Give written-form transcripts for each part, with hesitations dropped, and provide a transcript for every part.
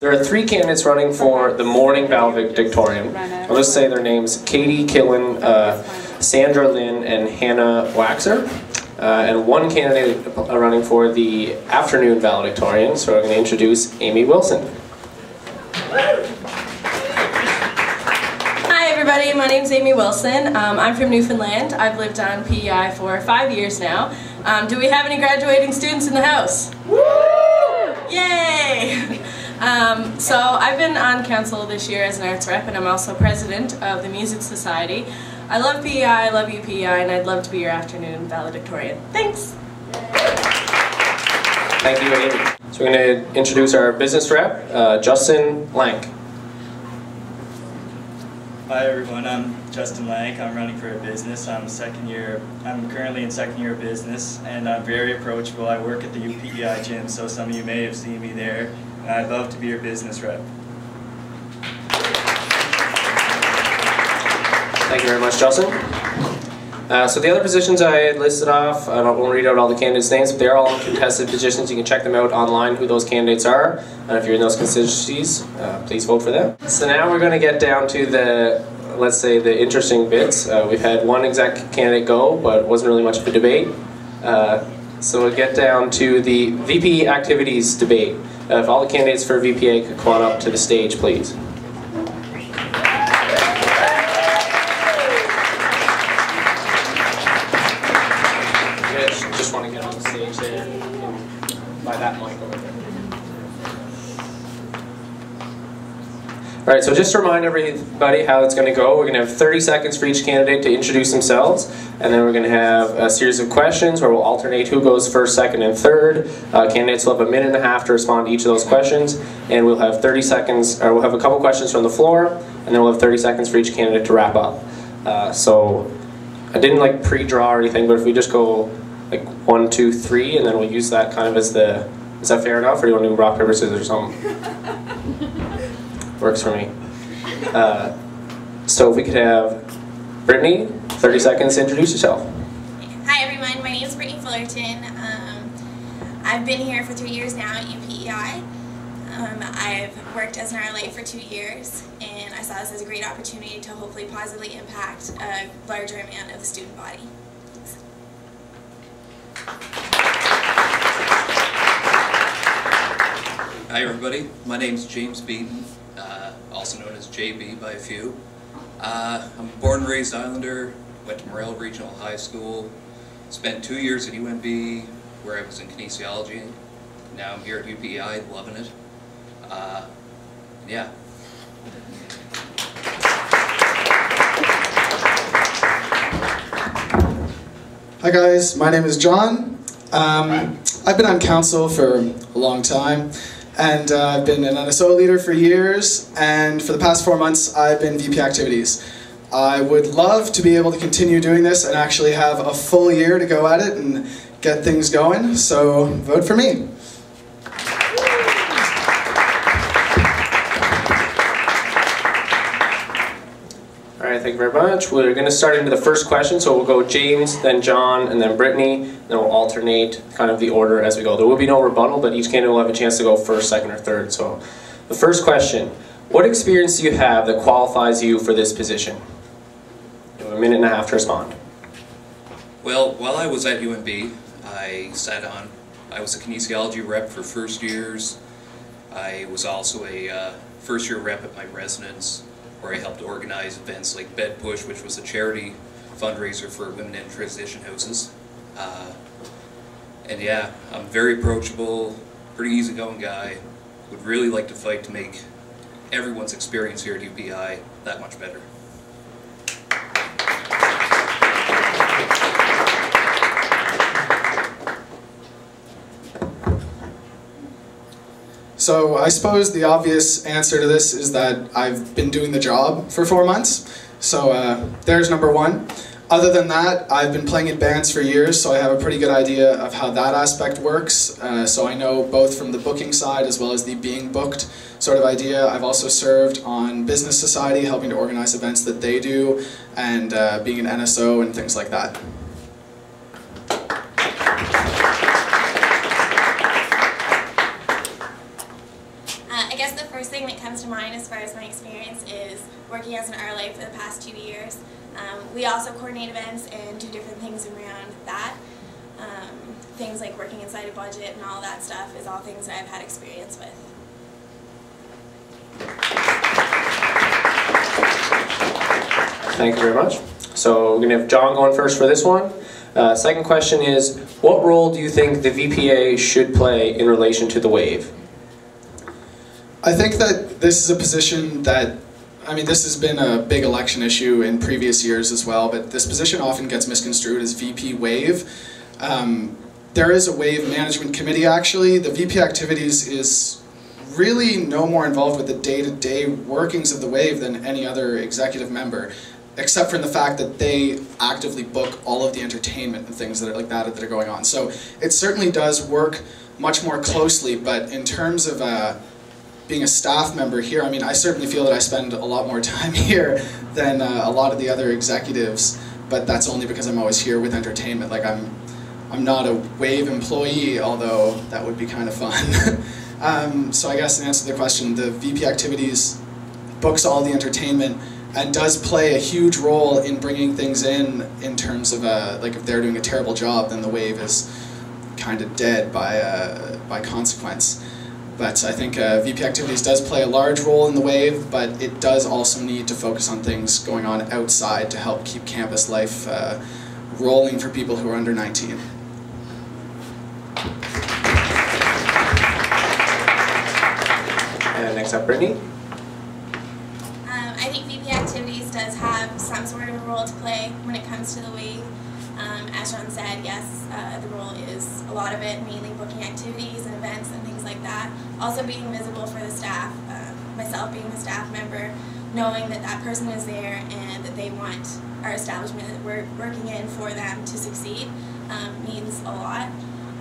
There are three candidates running for the morning valedictorian. I'll just say their names: Katie Killen, Sandra Lynn, and Hannah Waxer. And one candidate running for the afternoon valedictorian, so I'm going to introduce Amy Wilson. Hi everybody, my name's Amy Wilson. I'm from Newfoundland. I've lived on PEI for 5 years now. Do we have any graduating students in the house? Woo! Yay! So I've been on council this year as an arts rep, and I'm also president of the Music Society. I love PEI, I love you PEI, and I'd love to be your afternoon valedictorian. Thanks! Thank you, Amy. So we're going to introduce our business rep, Justin Lank. Hi everyone, I'm Justin Lank. I'm running for a business. I'm currently in second year of business, and I'm very approachable. I work at the UPEI gym, so some of you may have seen me there. And I'd love to be your business rep. Thank you very much, Justin. So the other positions I had listed off, I won't read out all the candidates' names, but they're all uncontested positions. You can check them out online, who those candidates are. And if you're in those constituencies, please vote for them. So now we're going to get down to the, let's say, the interesting bits. We've had one exec candidate go, but it wasn't really much of a debate. So we'll get down to the VP activities debate. If all the candidates for VPA could come on up to the stage, please. Just want to get on the stage there by that mic over there. Alright, so just to remind everybody how it's going to go, we're going to have 30 seconds for each candidate to introduce themselves, and then we're going to have a series of questions where we'll alternate who goes first, second, and third. Candidates will have a minute and a half to respond to each of those questions, and we'll have 30 seconds, or we'll have a couple questions from the floor, and then we'll have 30 seconds for each candidate to wrap up. So I didn't pre-draw or anything, but if we just go 1, 2, 3, and then we'll use that kind of as the, is that fair enough, or do you want to do rock, paper, scissors or something? Works for me. So if we could have Brittany, 30 seconds to introduce yourself. Hi everyone, my name is Brittany Fullerton. I've been here for 3 years now at UPEI. I've worked as an RLA for 2 years, and I saw this as a great opportunity to hopefully positively impact a larger amount of the student body. Thanks. Hi everybody, my name's James Beaton, also known as JB by a few. I'm a born and raised Islander, went to Morel Regional High School, spent 2 years at UNB where I was in kinesiology. Now I'm here at UPEI, loving it. Yeah. Hi guys, my name is John. I've been on council for a long time, and I've been an NSO leader for years, and for the past 4 months I've been VP Activities. I would love to be able to continue doing this and actually have a full year to go at it and get things going, so vote for me. Alright, thank you very much. We're going to start into the first question, so we'll go James, then John, and then Brittany, then we'll alternate kind of the order as we go. There will be no rebuttal, but each candidate will have a chance to go first, second, or third. So, the first question: what experience do you have that qualifies you for this position? You have a minute and a half to respond. Well, while I was at UNB, I was a kinesiology rep for first years. I was also a first year rep at my residence, where I helped organize events like Bed Push, which was a charity fundraiser for women in transition houses. And yeah, I'm very approachable, pretty easygoing guy, would really like to fight to make everyone's experience here at UPEI that much better. So I suppose the obvious answer to this is that I've been doing the job for 4 months. So there's number one. Other than that, I've been playing in bands for years, so I have a pretty good idea of how that aspect works. So I know both from the booking side as well as the being booked sort of idea. I've also served on Business Society, helping to organize events that they do, and being an NSO and things like that. I guess the first thing that comes to mind as far as my experience is working as an RLA for the past 2 years. We also coordinate events and do different things around that. Things like working inside a budget and all that stuff is all things that I've had experience with. Thank you very much. So we're going to have John going first for this one. Second question is, what role do you think the VPA should play in relation to the WAVE? I think that this is a position that, I mean, this has been a big election issue in previous years as well, but this position often gets misconstrued as VP WAVE. There is a WAVE management committee actually. The VP activities is really no more involved with the day-to-day workings of the WAVE than any other executive member, except for the fact that they actively book all of the entertainment and things that are like that are going on. So it certainly does work much more closely, but in terms of being a staff member here, I mean, I certainly feel that I spend a lot more time here than a lot of the other executives, but that's only because I'm always here with entertainment. Like I'm not a WAVE employee, although that would be kind of fun. So I guess in answer to the question, the VP activities books all the entertainment and does play a huge role in bringing things in terms of like if they're doing a terrible job, then the WAVE is kind of dead by consequence. But I think VP activities does play a large role in the WAVE, but it does also need to focus on things going on outside to help keep campus life rolling for people who are under 19. And next up, Brittany. I think VP activities does have some sort of a role to play when it comes to the WAVE. As John said, yes, the role is a lot of it, mainly booking activities and events and things like that. Also being visible for the staff, myself being a staff member, knowing that that person is there and that they want our establishment that we're working in for them to succeed means a lot.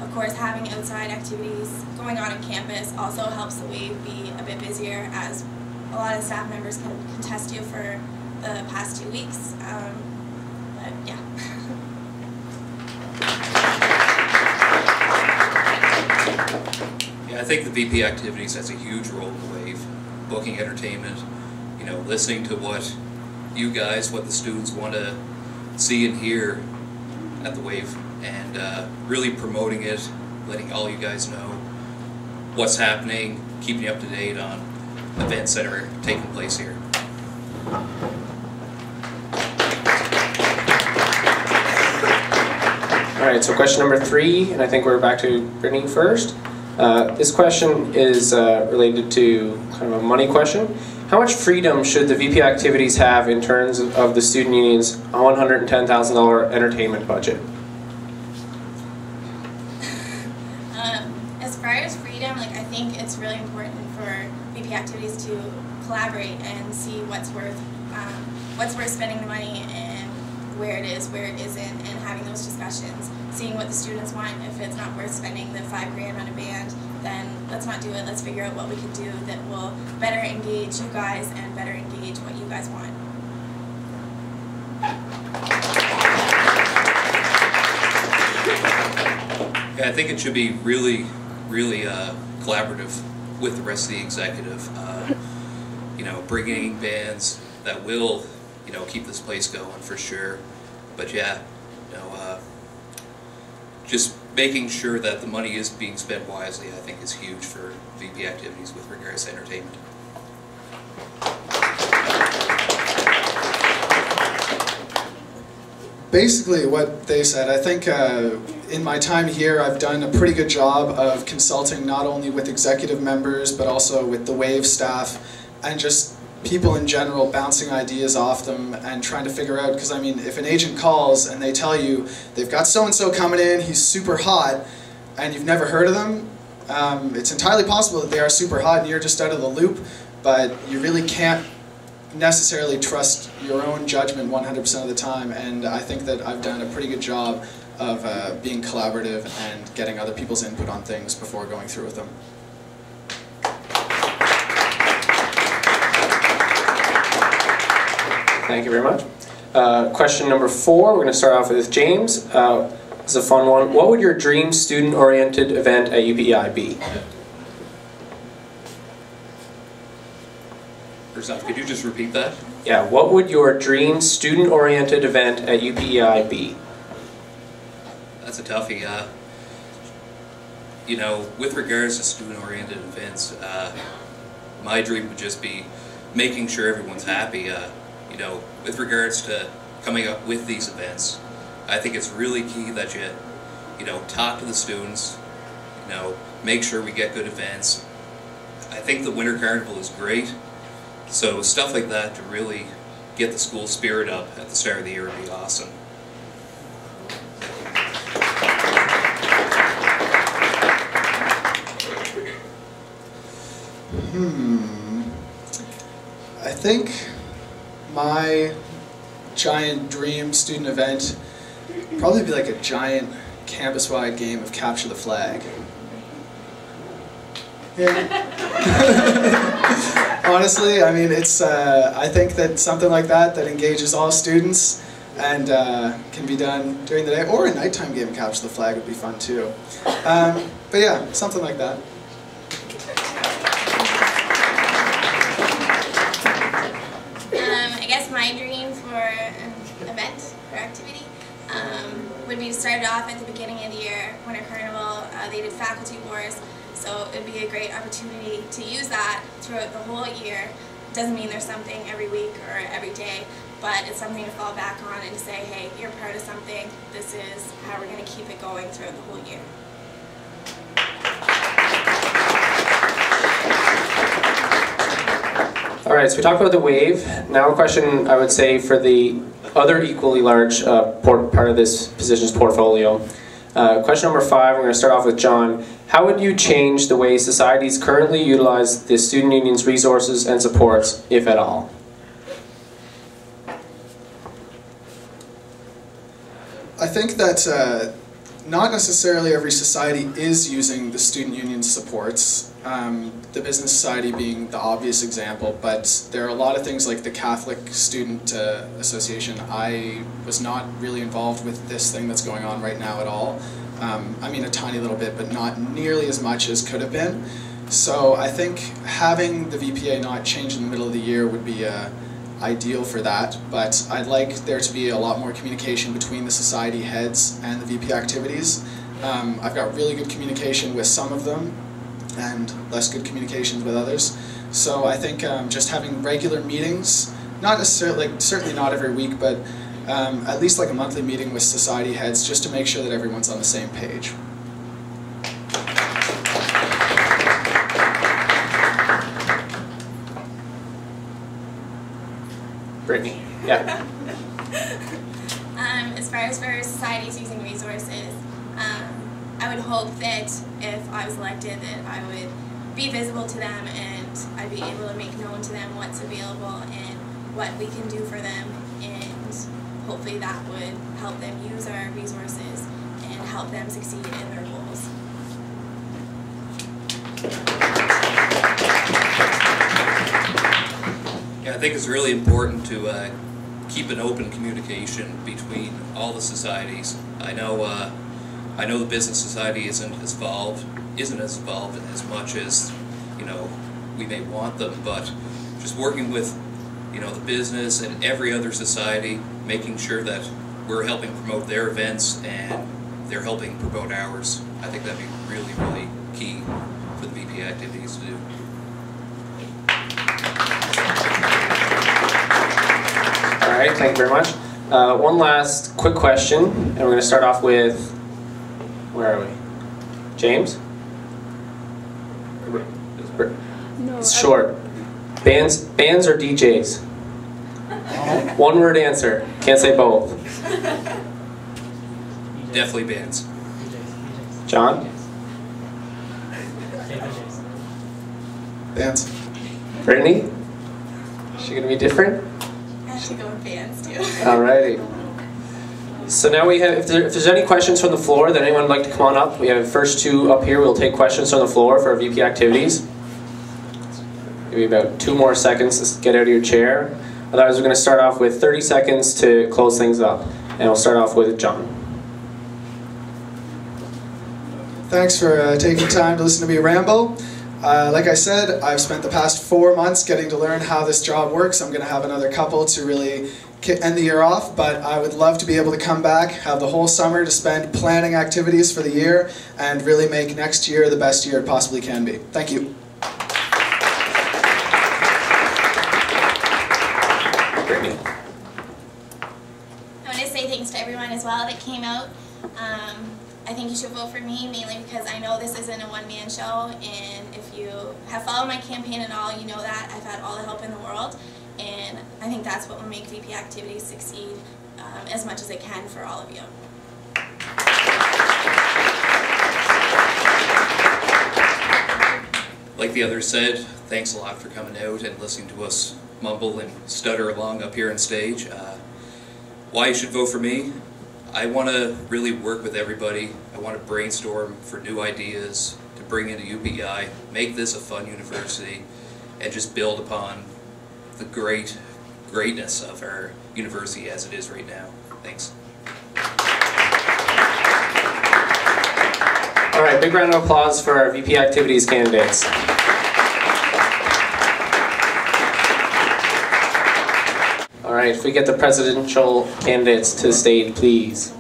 Of course, having outside activities going on campus also helps the WAVE be a bit busier, as a lot of staff members can contest you for the past 2 weeks. But yeah. Yeah, I think the VP activities has a huge role in the WAVE, booking entertainment, you know, listening to what you guys, what the students want to see and hear at the WAVE, and really promoting it, letting all you guys know what's happening, keeping you up to date on events that are taking place here. Alright, so question number 3, and I think we're back to Brittany first. This question is related to kind of a money question. How much freedom should the VP activities have in terms of the student union's $110,000 entertainment budget? As far as freedom, like I think it's really important for VP activities to collaborate and see what's worth spending the money and where it is, where it isn't, and having those discussions, seeing what the students want. If it's not worth spending the $5 grand on a band, then let's not do it. Let's figure out what we can do that will better engage you guys and better engage what you guys want. Yeah, I think it should be really collaborative with the rest of the executive. You know, bringing bands that will, you know, keep this place going for sure. But yeah, you know, just making sure that the money is being spent wisely, I think, is huge for VP activities with regards to entertainment. Basically what they said, I think in my time here I've done a pretty good job of consulting not only with executive members but also with the WAVE staff and just people in general, bouncing ideas off them and trying to figure out, because I mean if an agent calls and they tell you they've got so-and-so coming in, he's super hot, and you've never heard of them, it's entirely possible that they are super hot and you're just out of the loop, but you really can't necessarily trust your own judgment 100% of the time, and I think that I've done a pretty good job of being collaborative and getting other people's input on things before going through with them. Thank you very much. Question number 4, we're going to start off with James. It's a fun one. What would your dream student-oriented event at UPEI be? First off, could you just repeat that? Yeah, what would your dream student-oriented event at UPEI be? That's a toughie. You know, with regards to student-oriented events, my dream would just be making sure everyone's happy. You know, with regards to coming up with these events, I think it's really key that you know, talk to the students, you know, make sure we get good events. I think the Winter Carnival is great, so stuff like that to really get the school spirit up at the start of the year would be awesome. I think my giant dream student event would probably be like a giant campus-wide game of capture the flag. Yeah. Honestly, I mean, it's. I think that something like that engages all students and can be done during the day, or a nighttime game of capture the flag would be fun too. But yeah, something like that. I guess my dream for an event or activity would be to start it off at the beginning of the year, Winter Carnival. They did faculty wars, so it would be a great opportunity to use that throughout the whole year. Doesn't mean there's something every week or every day, but it's something to fall back on and to say, hey, you're part of something. This is how we're going to keep it going throughout the whole year. Alright, so we talked about the wave. Now a question, I would say, for the other equally large part of this position's portfolio. Question number 5, we're going to start off with John. How would you change the way societies currently utilize the student union's resources and supports, if at all? I think that not necessarily every society is using the student union's supports, the business society being the obvious example, but there are a lot of things like the Catholic Student Association. I was not really involved with this thing that's going on right now at all. I mean, a tiny little bit, but not nearly as much as could have been. So I think having the VPA not change in the middle of the year would be ideal for that, but I'd like there to be a lot more communication between the society heads and the VP activities. I've got really good communication with some of them and less good communications with others. So I think just having regular meetings, not necessarily, like, certainly not every week, but at least like a monthly meeting with society heads just to make sure that everyone's on the same page. Brittany, yeah. As far as for societies using resources, I would hope that if I was elected that I would be visible to them and I'd be able to make known to them what's available and what we can do for them, and hopefully that would help them use our resources and help them succeed in their goals. Yeah, I think it's really important to keep an open communication between all the societies. I know the business society isn't as involved as much as, you know, we may want them, but just working with, you know, the business and every other society, making sure that we're helping promote their events and they're helping promote ours. I think that'd be really, really key for the VP activities to do. All right, thank you very much. One last quick question, and we're going to start off with, where are we? James? No, it's short. Bands or DJs? One word answer. Can't say both. Definitely bands. John? Bands. Brittany? Is she going to be different? I should go with bands too. Alrighty. So now we have, if there's any questions from the floor that anyone would like to come on up, we have the first two up here. We'll take questions from the floor for our VP activities. Give you about 2 more seconds to get out of your chair. Otherwise, we're going to start off with 30 seconds to close things up. And we'll start off with John. Thanks for taking time to listen to me ramble. Like I said, I've spent the past 4 months getting to learn how this job works. I'm going to have another couple to really end the year off, but I would love to be able to come back, have the whole summer to spend planning activities for the year, and really make next year the best year it possibly can be. Thank you. I want to say thanks to everyone as well that came out. I think you should vote for me, mainly because I know this isn't a one-man show, and if you have followed my campaign at all, you know that I've had all the help in the world, and I think that's what will make VP activities succeed as much as it can for all of you. Like the others said, thanks a lot for coming out and listening to us mumble and stutter along up here on stage. Why you should vote for me? I want to really work with everybody. I want to brainstorm for new ideas to bring into UPEI, make this a fun university, and just build upon the greatness of our university as it is right now. Thanks. All right, big round of applause for our VP Activities candidates. All right, if we get the presidential candidates to the stage, please.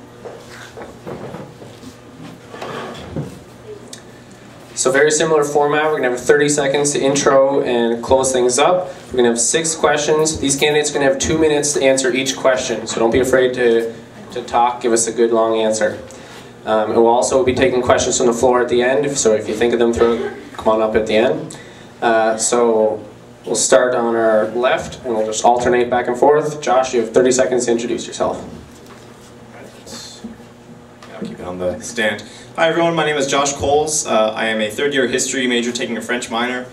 So very similar format. We're going to have 30 seconds to intro and close things up. We're going to have 6 questions. These candidates are going to have 2 minutes to answer each question, so don't be afraid to talk. Give us a good long answer. And we'll also be taking questions from the floor at the end, so if you think of them, come on up at the end. So we'll start on our left, and we'll just alternate back and forth. Josh, you have 30 seconds to introduce yourself. I'll keep it on the stand. Hi everyone, my name is Josh Coles. I am a third-year history major taking a French minor.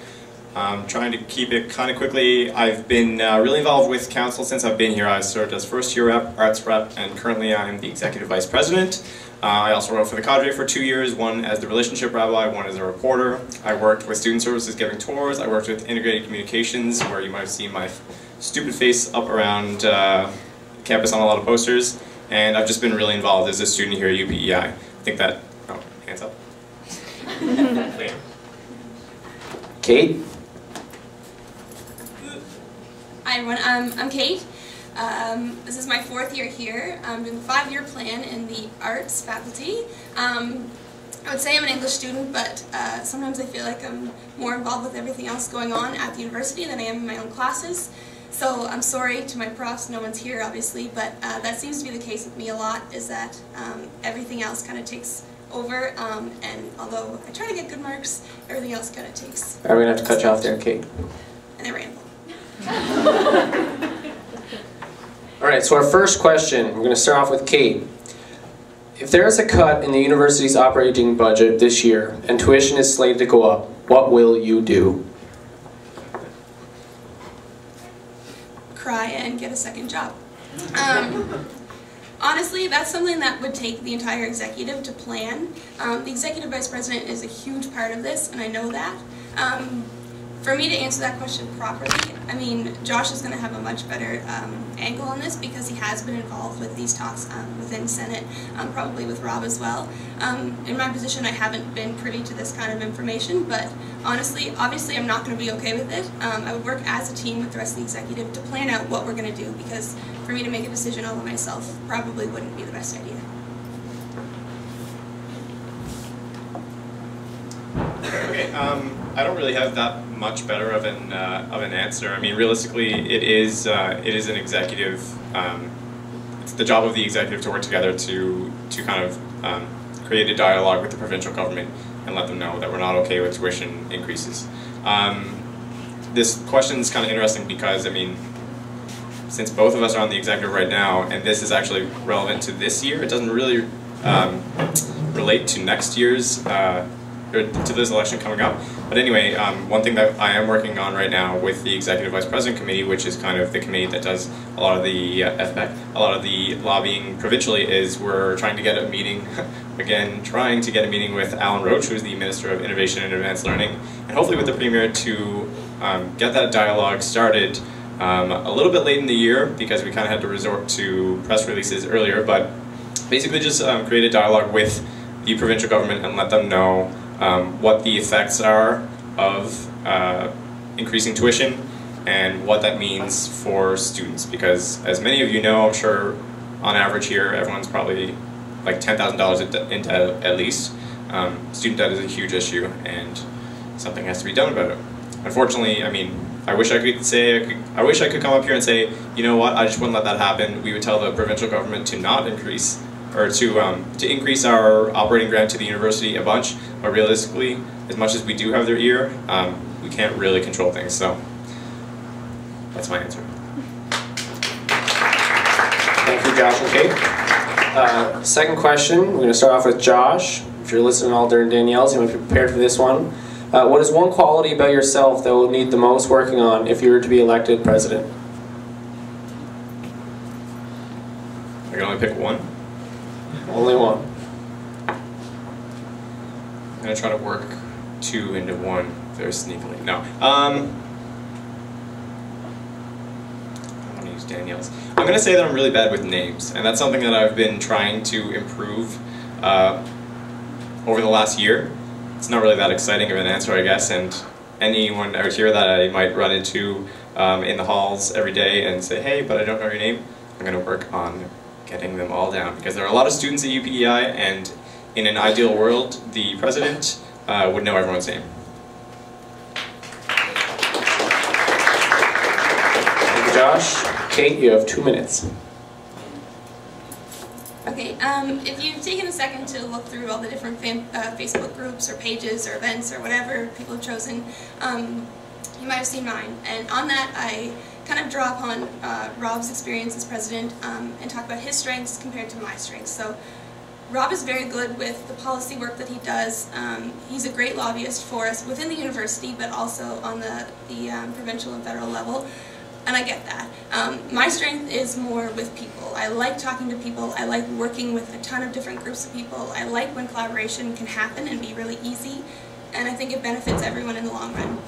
Trying to keep it kind of quickly. I've been really involved with council since I've been here. I served as first-year rep, arts rep, and currently I'm the executive vice president. I also wrote for the cadre for 2 years, one as the relationship rabbi, one as a reporter. I worked with student services giving tours. I worked with integrated communications, where you might have seen my stupid face up around campus on a lot of posters. And I've just been really involved as a student here at UPEI. I think that, oh, hands up. Kate? Hi everyone, I'm Kate. This is my 4th year here. I'm doing the 5-year plan in the arts faculty. I would say I'm an English student, but sometimes I feel like I'm more involved with everything else going on at the university than I am in my own classes. So I'm sorry to my profs, no one's here obviously, but that seems to be the case with me a lot, is that everything else kind of takes over, and although I try to get good marks, everything else kind of takes. We're going to have to cut you off there, Kate. And I ramble. All right, so our first question, we're going to start off with Kate. If there is a cut in the university's operating budget this year and tuition is slated to go up, what will you do? Cry and get a second job. Honestly, that's something that would take the entire executive to plan. The executive vice president is a huge part of this, and I know that. For me to answer that question properly, I mean, Josh is going to have a much better angle on this because he has been involved with these talks within Senate, probably with Rob as well. In my position, I haven't been privy to this kind of information, but honestly, obviously I'm not going to be okay with it. I would work as a team with the rest of the executive to plan out what we're going to do, because for me to make a decision all by myself probably wouldn't be the best idea. Okay, I don't really have that much better of an answer. I mean, realistically, it is an executive. It's the job of the executive to work together to kind of create a dialogue with the provincial government and let them know that we're not okay with tuition increases. This question is kind of interesting because, I mean, since both of us are on the executive right now, and this is actually relevant to this year, it doesn't really relate to next year's. Or to this election coming up. But anyway, one thing that I am working on right now with the Executive Vice President Committee, which is kind of the committee that does a lot of the FPEC, a lot of the lobbying provincially, is we're trying to get a meeting, again, trying to get a meeting with Alan Roach, who's the Minister of Innovation and Advanced Learning, and hopefully with the Premier to get that dialogue started a little bit late in the year, because we kind of had to resort to press releases earlier, but basically just create a dialogue with the provincial government and let them know what the effects are of increasing tuition and what that means for students. Because as many of you know, I'm sure on average here, everyone's probably like $10,000 in debt at least. Student debt is a huge issue, and something has to be done about it. Unfortunately, I mean, I wish I could come up here and say, you know what, I just wouldn't let that happen. We would tell the provincial government to not increase, or to increase our operating grant to the university a bunch. But realistically, as much as we do have their ear, we can't really control things. So that's my answer. Thank you, Josh and Kate. Second question, we're going to start off with Josh. If you're listening all during Danielle's, you might be prepared for this one. What is one quality about yourself that will need the most working on if you were to be elected president? I can only pick one. Only one. I'm going to try to work two into one very sneakily. No. I want to use Danielle's. I'm going to say that I'm really bad with names, and that's something that I've been trying to improve over the last year. It's not really that exciting of an answer, I guess, and anyone out here that I might run into in the halls every day and say, hey, but I don't know your name, I'm going to work on getting them all down, because there are a lot of students at UPEI, and in an ideal world, the president would know everyone's name. Thank you, Josh. Kate, you have 2 minutes. Okay, if you've taken a second to look through all the different Facebook groups or pages or events or whatever people have chosen, you might have seen mine. And on that, I kind of draw upon Rob's experience as president and talk about his strengths compared to my strengths. So Rob is very good with the policy work that he does. He's a great lobbyist for us within the university, but also on the provincial and federal level. And I get that. My strength is more with people. I like talking to people. I like working with a ton of different groups of people. I like when collaboration can happen and be really easy. And I think it benefits everyone in the long run.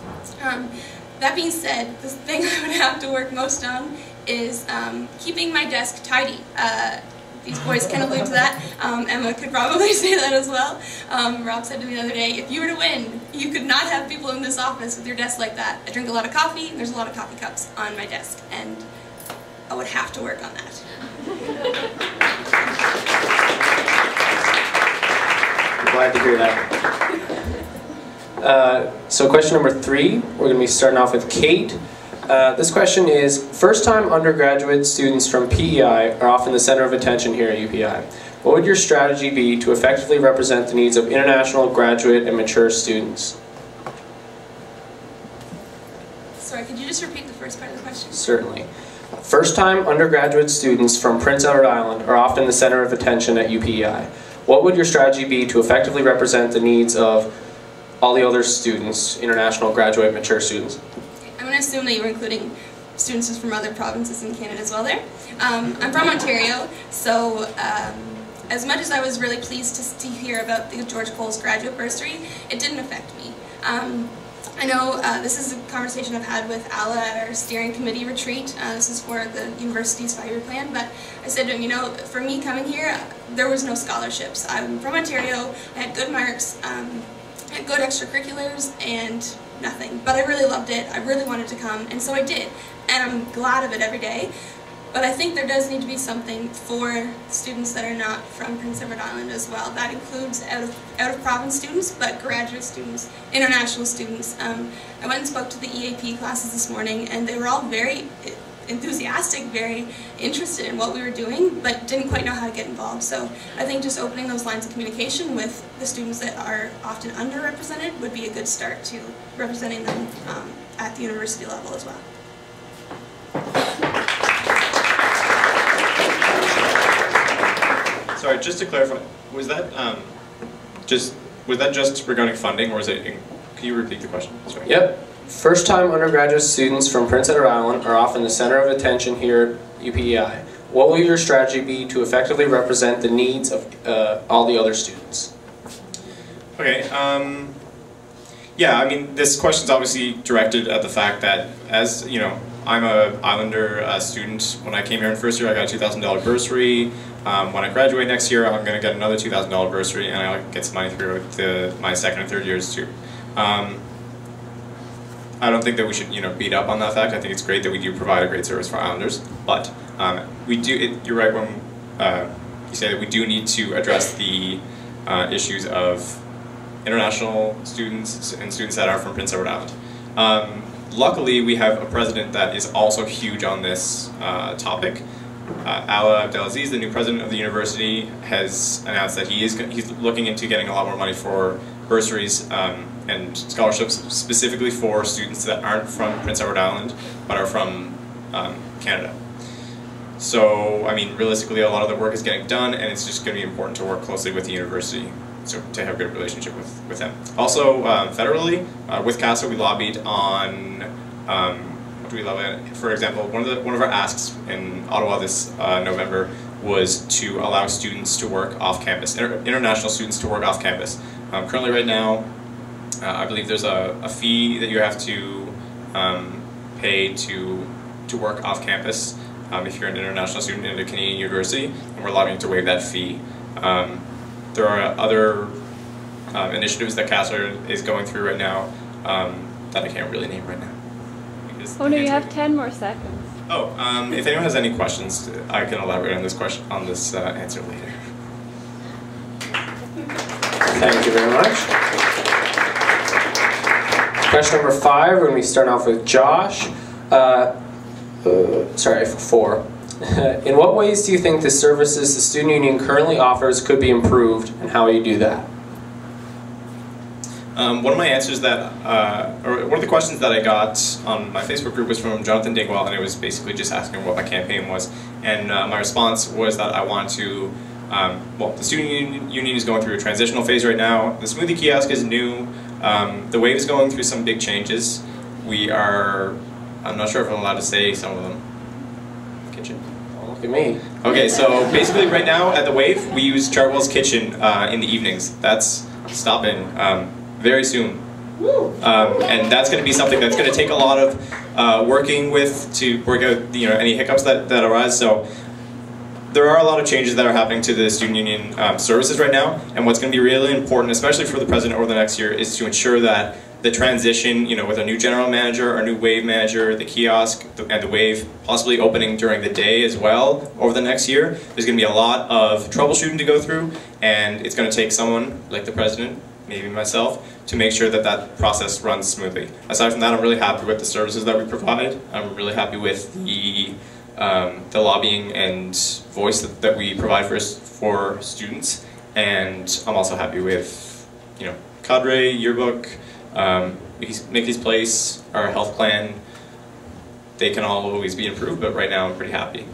That being said, the thing I would have to work most on is keeping my desk tidy. These boys can allude to that. Emma could probably say that as well. Rob said to me the other day, if you were to win, you could not have people in this office with your desk like that. I drink a lot of coffee, and there's a lot of coffee cups on my desk, and I would have to work on that. I'm glad to hear that. So question number 3, we're going to be starting off with Kate. This question is, first-time undergraduate students from PEI are often the center of attention here at UPEI. What would your strategy be to effectively represent the needs of international, graduate, and mature students? Sorry, could you just repeat the first part of the question? Certainly. First-time undergraduate students from Prince Edward Island are often the center of attention at UPEI. What would your strategy be to effectively represent the needs of all the other students, international, graduate, mature students? I'm going to assume that you were including students from other provinces in Canada as well there. I'm from Ontario, so as much as I was really pleased to hear about the George Coles graduate bursary, it didn't affect me. I know this is a conversation I've had with Ala at our steering committee retreat. This is for the university's 5-year plan, but I said to him, you know, for me coming here, there was no scholarships. I'm from Ontario, I had good marks, I had good extracurriculars, and nothing. But I really loved it, I really wanted to come, and so I did. And I'm glad of it every day. But I think there does need to be something for students that are not from Prince Edward Island as well. That includes out-of-province students, but graduate students, international students. I went and spoke to the EAP classes this morning, and they were all very enthusiastic, very interested in what we were doing, but didn't quite know how to get involved. So I think just opening those lines of communication with the students that are often underrepresented would be a good start to representing them at the university level as well. Sorry, just to clarify, was that just regarding funding, or was it? Can you repeat the question? Sorry. Yep. First-time undergraduate students from Prince Edward Island are often the center of attention here at UPEI. What will your strategy be to effectively represent the needs of all the other students? Okay. Yeah, I mean, this question is obviously directed at the fact that, as you know, I'm a Islander student. When I came here in first year, I got a $2,000 bursary. When I graduate next year, I'm going to get another $2,000 bursary, and I'll get some money through my second and third years too. I don't think that we should, beat up on that fact. I think it's great that we do provide a great service for Islanders, but we do. You're right when you say that we do need to address the issues of international students and students that are from Prince Edward Island. Luckily, we have a president that is also huge on this topic. Ala Abdelaziz, the new president of the university, has announced that he's looking into getting a lot more money for bursaries and scholarships specifically for students that aren't from Prince Edward Island but are from Canada. So, I mean, realistically, a lot of the work is getting done, and it's just going to be important to work closely with the university to have a good relationship with them. Also, federally, with CASA, we lobbied on, what do we lobby on? For example, one of our asks in Ottawa this November was to allow students to work off campus, international students to work off campus. Currently, right now, I believe there's a fee that you have to pay to work off campus if you're an international student in a Canadian university, and we're lobbying to waive that fee. There are other initiatives that CASA is going through right now that I can't really name right now. Oh no, you have 10 more seconds. Oh, if anyone has any questions, I can elaborate on this answer later. Thank you very much. Question number 5, we're going to be starting off with Josh. Sorry, 4. In what ways do you think the services the student union currently offers could be improved, and how will you do that? One of my answers that, or one of the questions that I got on my Facebook group was from Jonathan Dingwell, and it was basically just asking what my campaign was. And my response was that I want to, well, the student union is going through a transitional phase right now. The smoothie kiosk is new. The Wave is going through some big changes. We are, I'm not sure if I'm allowed to say some of them. Kitchen. Oh, look at me. Okay, so basically right now at the Wave, we use Chartwell's Kitchen in the evenings. That's stopping very soon. And that's going to be something that's going to take a lot of working with to work out any hiccups that arise. So there are a lot of changes that are happening to the student union services right now, and what's going to be really important, especially for the president over the next year, is to ensure that the transition, with a new general manager, our new Wave manager, the kiosk, and the Wave possibly opening during the day as well over the next year, there's going to be a lot of troubleshooting to go through, and it's going to take someone like the president, maybe myself, to make sure that that process runs smoothly. Aside from that, I'm really happy with the services that we provide. I'm really happy with the lobbying and voice that we provide for students, and I'm also happy with cadre, yearbook, Mickey's Place, our health plan. They can all always be improved, but right now I'm pretty happy.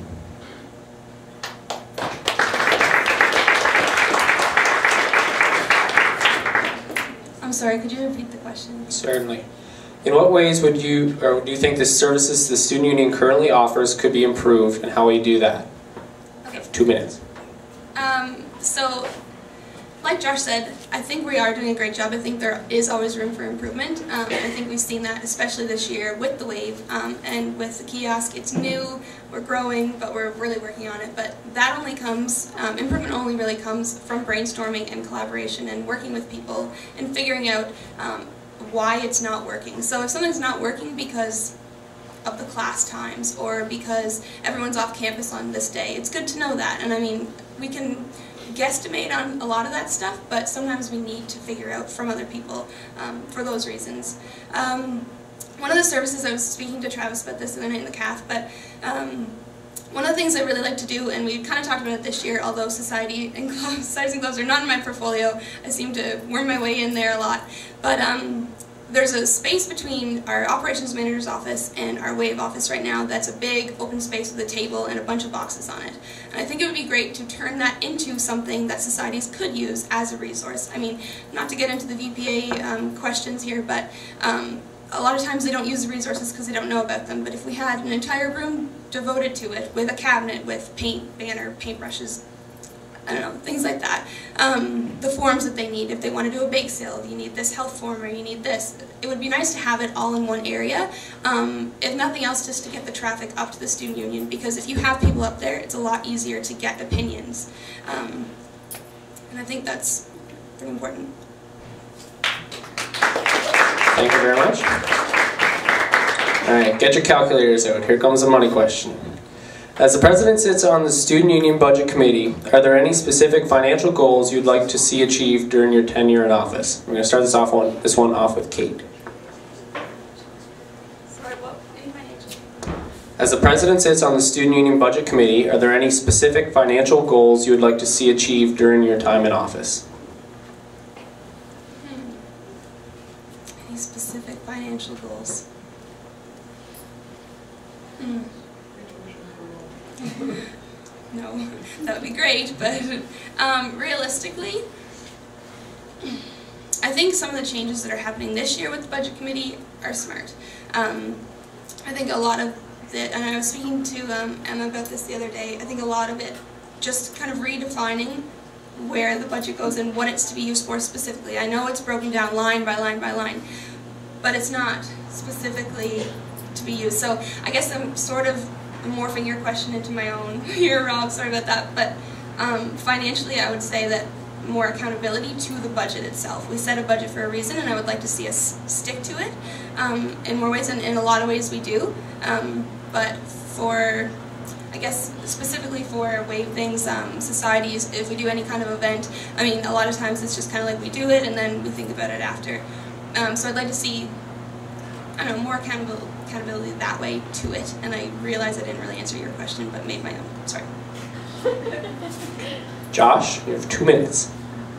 I'm sorry, could you repeat the question? Certainly. In what ways do you think the services the student union currently offers could be improved, and how will you do that? Okay. 2 minutes. So, like Josh said, I think we are doing a great job. I think there is always room for improvement. I think we've seen that, especially this year with the Wave and with the kiosk. It's new, we're growing, but we're really working on it. But that only comes, improvement only really comes from brainstorming and collaboration and working with people and figuring out why it's not working. So if something's not working because of the class times or because everyone's off campus on this day, it's good to know that. And I mean, we can guesstimate on a lot of that stuff, but sometimes we need to figure out from other people for those reasons. One of the services, I was speaking to Travis about this the other night in the CAF, but one of the things I really like to do, and we kind of talked about it this year, although Societies and Gloves are not in my portfolio, I seem to worm my way in there a lot, but there's a space between our operations manager's office and our Wave office right now that's a big open space with a table and a bunch of boxes on it. And I think it would be great to turn that into something that societies could use as a resource. I mean, not to get into the VPA questions here, but a lot of times they don't use the resources because they don't know about them, but if we had an entire room devoted to it with a cabinet with paint, banner, paintbrushes, I don't know, things like that. The forms that they need, if they want to do a bake sale, you need this health form or you need this. It would be nice to have it all in one area, if nothing else just to get the traffic up to the student union, because if you have people up there, it's a lot easier to get opinions. And I think that's pretty important. Thank you very much. Alright, get your calculators out. Here comes the money question. As the president sits on the Student Union Budget Committee, are there any specific financial goals you'd like to see achieved during your tenure in office? I'm going to start this one off with Kate. Sorry, what? Any financial? As the president sits on the Student Union Budget Committee, are there any specific financial goals you would like to see achieved during your time in office? Any specific financial goals? No, that would be great, but realistically, I think some of the changes that are happening this year with the Budget Committee are smart. I think a lot of it, and I was speaking to Emma about this the other day, I think a lot of it just kind of redefining where the budget goes and what it's to be used for specifically. I know it's broken down line by line by line, but it's not specifically to be used. So I guess I'm sort of morphing your question into my own here, Rob, sorry about that, but financially I would say that more accountability to the budget itself. We set a budget for a reason, and I would like to see us stick to it in more ways, and in a lot of ways we do, but for, I guess, specifically for wave things, societies, if we do any kind of event, I mean, a lot of times it's just kind of like we do it and then we think about it after. So I'd like to see, I don't know, more accountability that way to it, and I realize I didn't really answer your question, but made my own. Sorry. Josh, you have 2 minutes.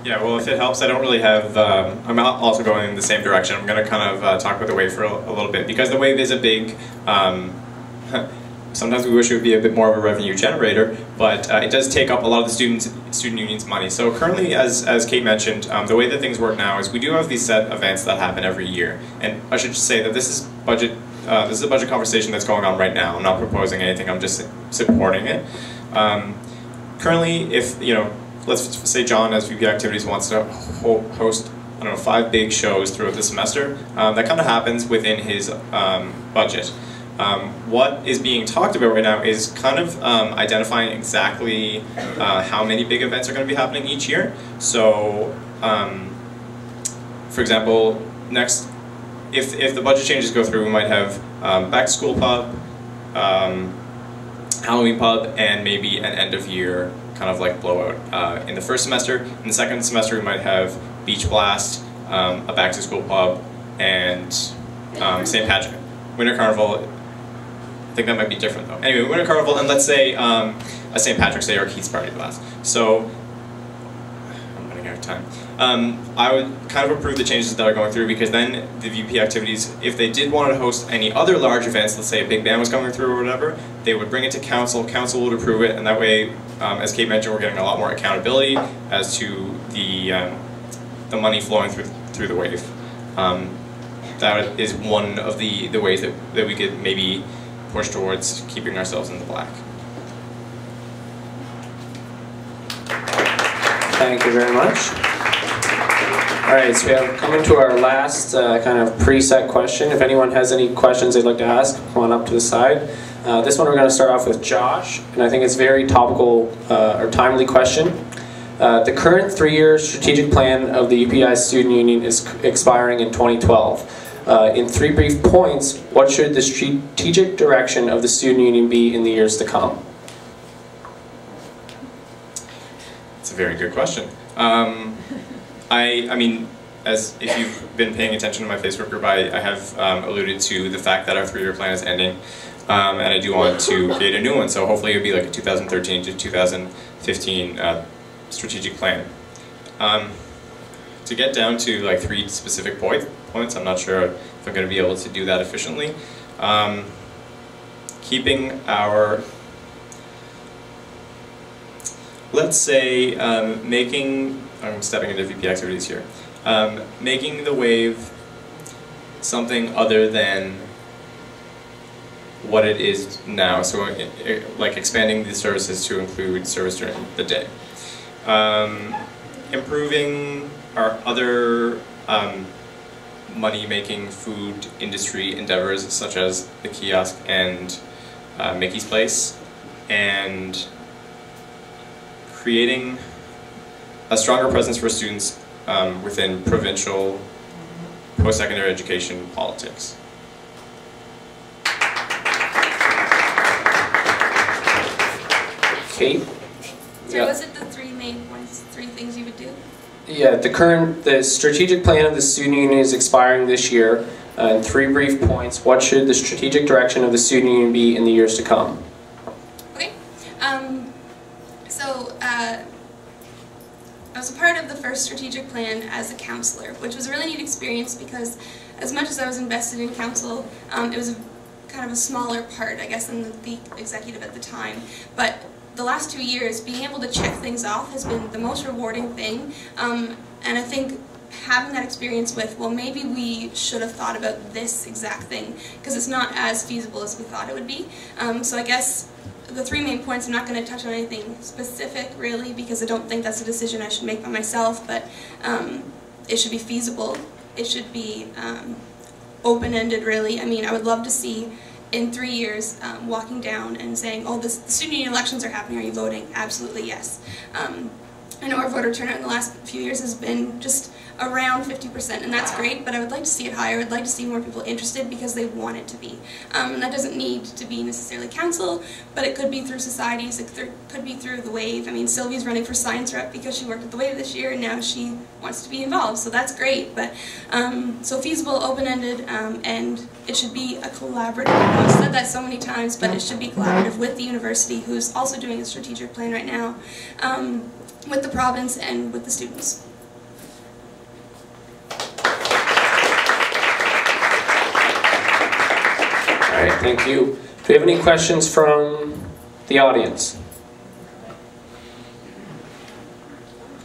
Yeah, well, if it helps, I don't really have, I'm also going in the same direction. I'm going to kind of talk about the wave for a little bit, because the wave is a big, sometimes we wish it would be a bit more of a revenue generator, but it does take up a lot of the student union's money. So currently, as Kate mentioned, the way that things work now is we do have these set events that happen every year. And I should just say that this is a budget conversation that's going on right now. I'm not proposing anything, I'm just supporting it. Currently, if, you know, let's say John, as VP Activities, wants to host, I don't know, 5 big shows throughout the semester, that kind of happens within his budget. What is being talked about right now is kind of identifying exactly how many big events are going to be happening each year. So, for example, next, if the budget changes go through, we might have back to school pub, Halloween pub, and maybe an end of year kind of like blowout in the first semester. In the second semester, we might have Beach Blast, a back to school pub, and St. Patrick. Winter Carnival, I think that might be different though. Anyway, Winter Carnival, and let's say a St. Patrick's Day or Keith's Party Blast. So, I'm running out of time. I would kind of approve the changes that are going through, because then the VP Activities, if they did want to host any other large events, let's say a big band was coming through or whatever, they would bring it to council, council would approve it, and that way, as Kate mentioned, we're getting a lot more accountability as to the money flowing through the wave. That is one of the ways that we could maybe push towards keeping ourselves in the black. Thank you very much. Alright, so we have come into our last kind of preset question. If anyone has any questions they'd like to ask, come on up to the side. This one we're going to start off with Josh, and I think it's a very topical or timely question. The current 3-year strategic plan of the UPI Student Union is expiring in 2012. In 3 brief points, what should the strategic direction of the Student Union be in the years to come? It's a very good question. I mean, as if you've been paying attention to my Facebook group, I have alluded to the fact that our 3-year plan is ending, and I do want to create a new one. So hopefully it'll be like a 2013 to 2015 strategic plan. To get down to like 3 specific points, I'm not sure if I'm going to be able to do that efficiently. Keeping our, let's say, I'm stepping into VP Activities here, making the wave something other than what it is now, so like expanding the services to include service during the day. Improving our other money-making food industry endeavors, such as the kiosk and Mickey's Place, and creating a stronger presence for students within provincial post-secondary education politics. Kate? So was it the 3 main points, 3 things you would do? Yeah, the strategic plan of the student union is expiring this year. In 3 brief points, what should the strategic direction of the student union be in the years to come? Okay. I was a part of the first strategic plan as a counselor, which was a really neat experience because as much as I was invested in council, it was kind of a smaller part, I guess, than the executive at the time. But the last 2 years, being able to check things off has been the most rewarding thing. And I think having that experience with, well, maybe we should have thought about this exact thing, because it's not as feasible as we thought it would be. So I guess the 3 main points, I'm not going to touch on anything specific, really, because I don't think that's a decision I should make by myself, but it should be feasible. It should be open-ended, really. I mean, I would love to see in 3 years walking down and saying, oh, the student union elections are happening, are you voting? Absolutely, yes. I know our voter turnout in the last few years has been just around 50%, and that's great, but I would like to see it higher. I'd like to see more people interested because they want it to be. And that doesn't need to be necessarily council, but it could be through societies, it could be through the WAVE. I mean, Sylvie's running for science rep because she worked at the WAVE this year, and now she wants to be involved, so that's great. But so feasible, open-ended, and it should be a collaborative. I've said that so many times, but it should be collaborative with the university, who's also doing a strategic plan right now, with the province and with the students. All right, thank you. Do we have any questions from the audience?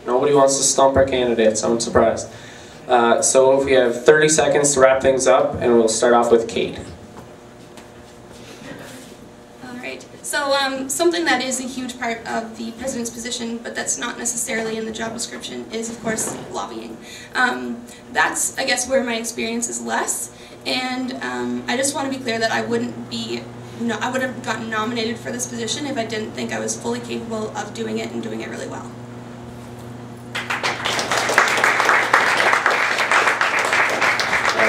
Nobody wants to stump our candidates, I'm surprised. So if we have 30 seconds to wrap things up, and we'll start off with Kate. So something that is a huge part of the president's position, but that's not necessarily in the job description, is of course lobbying. That's, I guess, where my experience is less, and I just want to be clear that I wouldn't I would have gotten nominated for this position if I didn't think I was fully capable of doing it and doing it really well.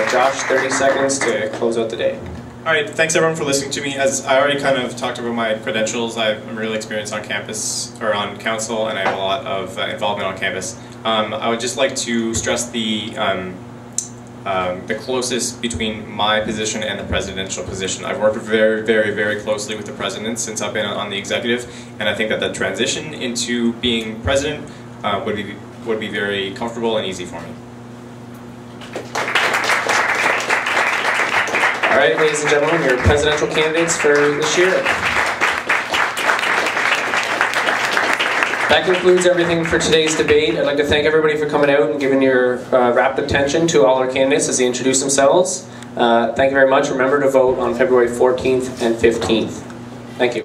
Josh, 30 seconds to close out the day. All right, thanks everyone for listening to me. As I already kind of talked about my credentials, I'm really experienced on campus, or on council, and I have a lot of involvement on campus. I would just like to stress the closest between my position and the presidential position. I've worked very, very, very closely with the president since I've been on the executive, and I think that the transition into being president would be very comfortable and easy for me. All right, ladies and gentlemen, your presidential candidates for this year. That concludes everything for today's debate. I'd like to thank everybody for coming out and giving your rapt attention to all our candidates as they introduce themselves. Thank you very much. Remember to vote on February 14th and 15th. Thank you.